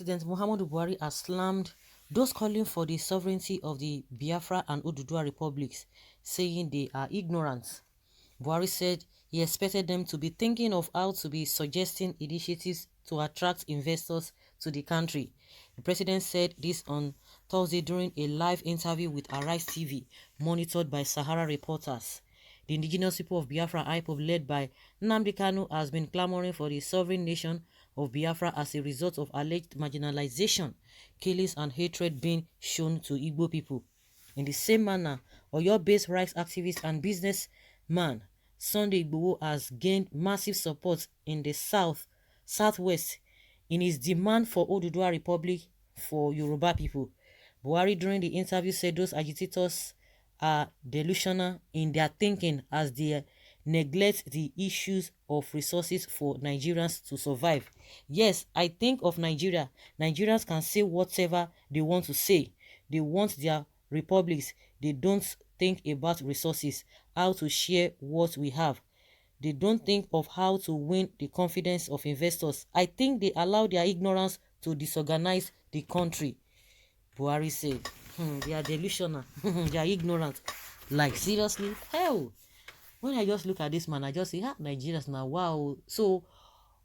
President Muhammadu Buhari has slammed those calling for the sovereignty of the Biafra and Oduduwa republics, saying they are ignorant. Buhari said he expected them to be thinking of how to be suggesting initiatives to attract investors to the country. The president said this on Thursday during a live interview with Arise TV, monitored by Sahara reporters. The indigenous people of Biafra IPOB, led by Nnamdi Kanu, has been clamoring for the sovereign nation of Biafra as a result of alleged marginalization, killings and hatred being shown to Igbo people. In the same manner, Oyo-based rights activist and businessman Sunday Igboho has gained massive support in the southwest in his demand for Oduduwa Republic for Yoruba people. Buhari during the interview said those agitators are delusional in their thinking as they neglect the issues of resources for Nigerians to survive. Yes, I think of Nigeria. Nigerians can say whatever they want to say. They want their republics. They don't think about resources, how to share what we have. They don't think of how to win the confidence of investors. I think they allow their ignorance to disorganize the country. Buhari said, they are delusional. They are ignorant. Like, seriously? Hell. When I just look at this man, I just say, Nigerians now, wow. So,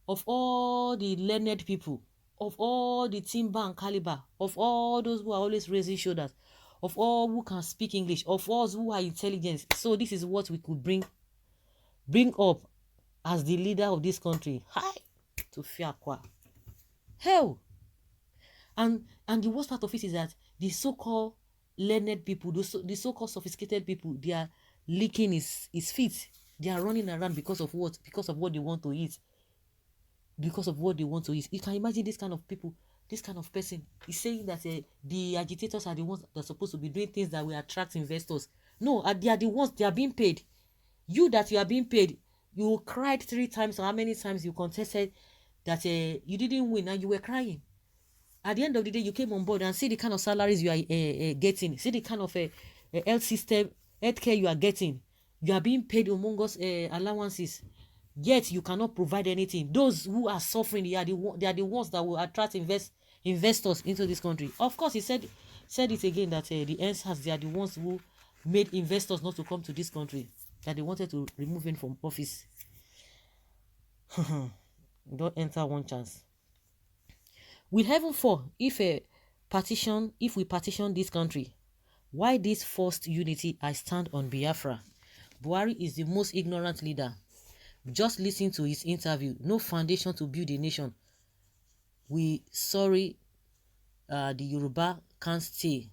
of all the learned people, of all the timber and caliber, of all those who are always raising shoulders, of all who can speak English, of us who are intelligent, so this is what we could bring up as the leader of this country. Hi, to Fiakwa. Hell. And the worst part of it is that the so-called learned people, the so-called sophisticated people, they are licking his feet. They are running around because of what? Because of what they want to eat. Because of what they want to eat. You can imagine this kind of people, this kind of person is saying that the agitators are the ones that are supposed to be doing things that will attract investors. No, they are the ones, they are being paid. You that you are being paid, you cried 3 times or how many times you contested that you didn't win and you were crying. At the end of the day, you came on board and see the kind of salaries you are getting. See the kind of health system, healthcare you are getting. You are being paid humongous allowances. Yet you cannot provide anything. Those who are suffering, they are the ones that will attract investors into this country. Of course, he said it again that the NSAS, they are the ones who made investors not to come to this country. That they wanted to remove him from office. Don't enter one chance. Will heaven fall if we partition this country? Why this forced unity? I stand on Biafra. Buhari is the most ignorant leader. Just listen to his interview. No foundation to build a nation. The Yoruba can't stay.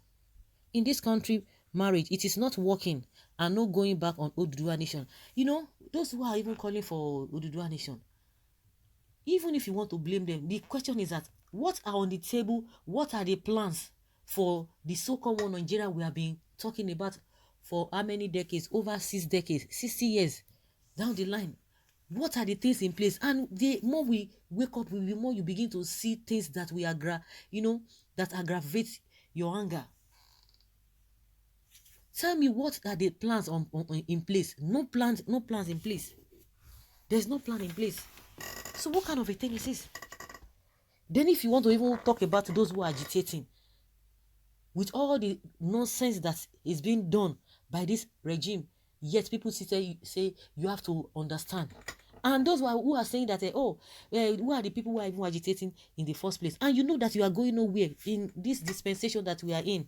In this country, marriage, it is not working and no going back on Oduduwa nation. You know, those who are even calling for Oduduwa nation, even if you want to blame them, the question is that what are on the table? What are the plans for the so-called one Nigeria we have been talking about for how many decades? Over 6 decades, 60 years down the line. What are the things in place? And the more we wake up, the more you begin to see things that that aggravate your anger. Tell me, what are the plans in place? No plans in place. There's no plan in place. So what kind of a thing is this? Then if you want to even talk about those who are agitating, with all the nonsense that is being done by this regime, yet people say you have to understand. And those who are saying that, who are the people who are even agitating in the first place? And you know that you are going nowhere in this dispensation that we are in.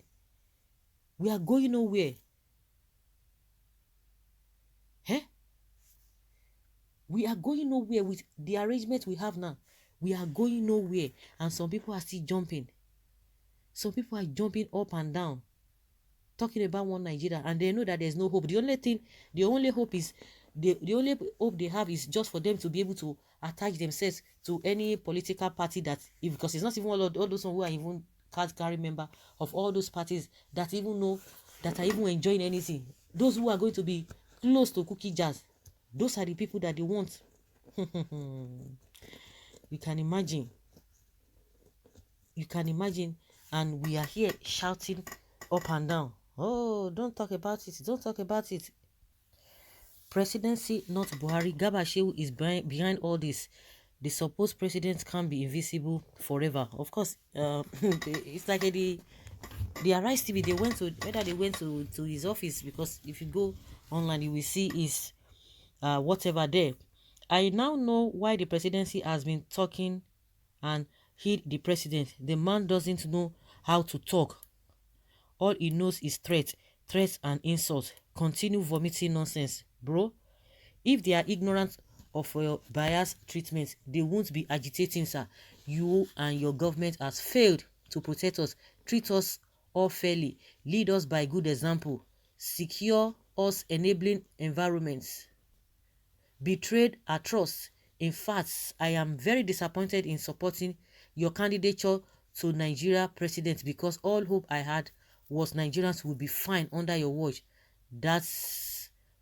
We are going nowhere. We are going nowhere with the arrangement we have now. We are going nowhere. And some people are still jumping. Some people are jumping up and down, talking about one Nigeria, and they know that there's no hope. The only hope they have is just for them to be able to attach themselves to any political party because it's not even all those who are even card carrying member of all those parties that are even enjoying anything. Those who are going to be close to cookie jars, those are the people that they want. You can imagine, and we are here shouting up and down, oh, don't talk about it. Presidency, not Buhari. Garba Shehu is behind all this. the supposed president can't be invisible forever. Of course, it's like the Arise TV, they went to, whether they went to his office, because if you go online, you will see his whatever there. I now know why the presidency has been talking and hid the president. The man doesn't know how to talk. All he knows is threats and insults. Continue vomiting nonsense, bro. If they are ignorant of your bias treatment, they won't be agitating, sir. You and your government has failed to protect us, treat us all fairly, lead us by good example, secure us enabling environments, betrayed our trust. In fact, I am very disappointed in supporting your candidature to Nigeria president, because all hope I had was Nigerians would be fine under your watch. That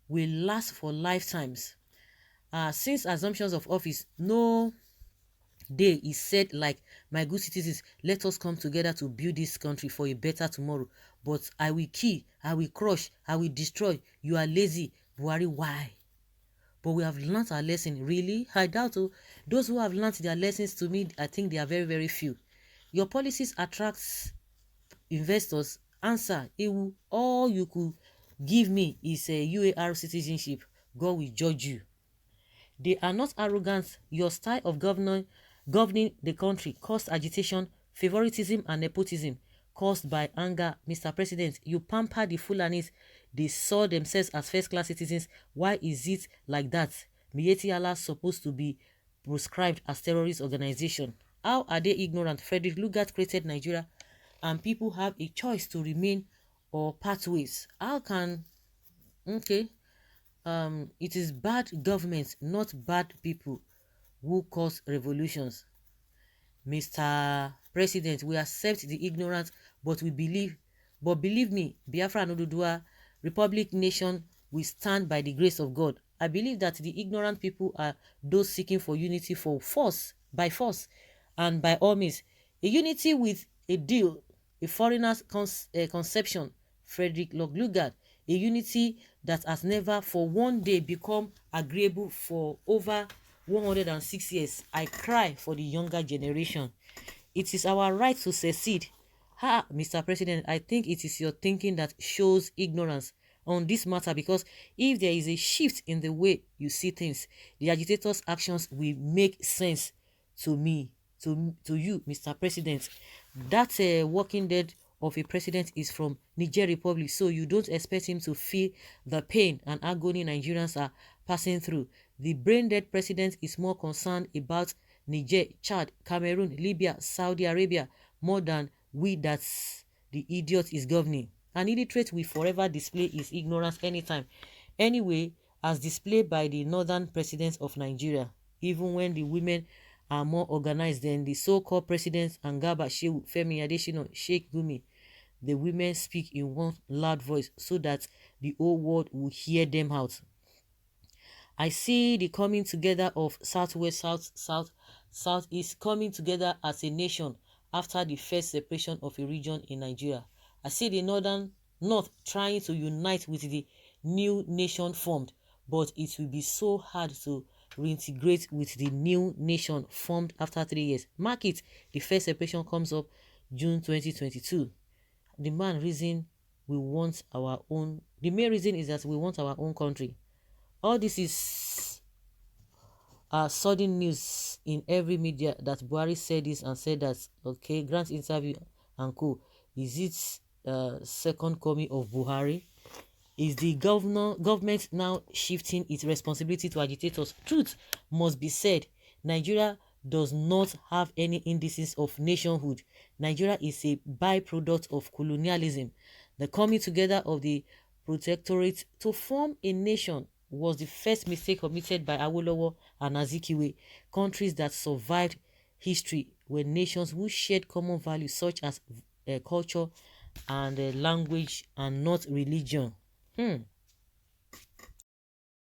will last for lifetimes. Since assumptions of office, no day is said like, my good citizens, let us come together to build this country for a better tomorrow. But I will kill, I will crush, I will destroy. You are lazy, Buhari. Why? But we have learnt our lesson. Really? I doubt. Oh, those who have learnt their lessons, to me, I think they are very, very few. Your policies attract investors. Answer. All you could give me is a UAR citizenship. God will judge you. They are not arrogant. Your style of governing the country caused agitation, favoritism, and nepotism caused by anger. Mr. President, you pamper the Fulanis. They saw themselves as first-class citizens. Why is it like that? Miyetti Allah supposed to be proscribed as terrorist organization. How are they ignorant? Frederick Lugard created Nigeria, and people have a choice to remain or part ways. How can... Okay. It is bad government, not bad people, who cause revolutions. Mr. President, we accept the ignorance, but believe me, Biafra and Oduduwa Republic nation will stand by the grace of God. I believe that the ignorant people are those seeking for unity by force, and by all means. A unity with a deal, a foreigner's conception, Frederick Lugard, a unity that has never for one day become agreeable for over 106 years. I cry for the younger generation. It is our right to secede. Mr. President, I think it is your thinking that shows ignorance on this matter, because if there is a shift in the way you see things, the agitators' actions will make sense to me, to you, Mr. President. That walking dead of a president is from Niger Republic, so you don't expect him to feel the pain and agony Nigerians are passing through. The brain-dead president is more concerned about Niger, Chad, Cameroon, Libya, Saudi Arabia, more than we that the idiot is governing. An illiterate will forever display his ignorance anytime, anyway, as displayed by the northern presidents of Nigeria. Even when the women are more organized than the so-called presidents, Angaba, Shehu, Femi Adesina, Sheikh Gumi, the women speak in one loud voice so that the whole world will hear them out. I see the coming together of Southwest, Southeast coming together as a nation after the first separation of a region in Nigeria. I see the North trying to unite with the new nation formed, but it will be so hard to reintegrate with the new nation formed after 3 years. Mark it, the first separation comes up June 2022. The main reason is that we want our own country. All this is sudden news in every media that Buhari said this and said that. Okay, Grant interview and co. Is it second coming of Buhari? Is the government now shifting its responsibility to agitators? Truth must be said. Nigeria does not have any indices of nationhood. Nigeria is a byproduct of colonialism. The coming together of the protectorate to form a nation was the first mistake committed by Awolowo and Azikiwe. Countries that survived history were nations who shared common values such as culture and language, and not religion.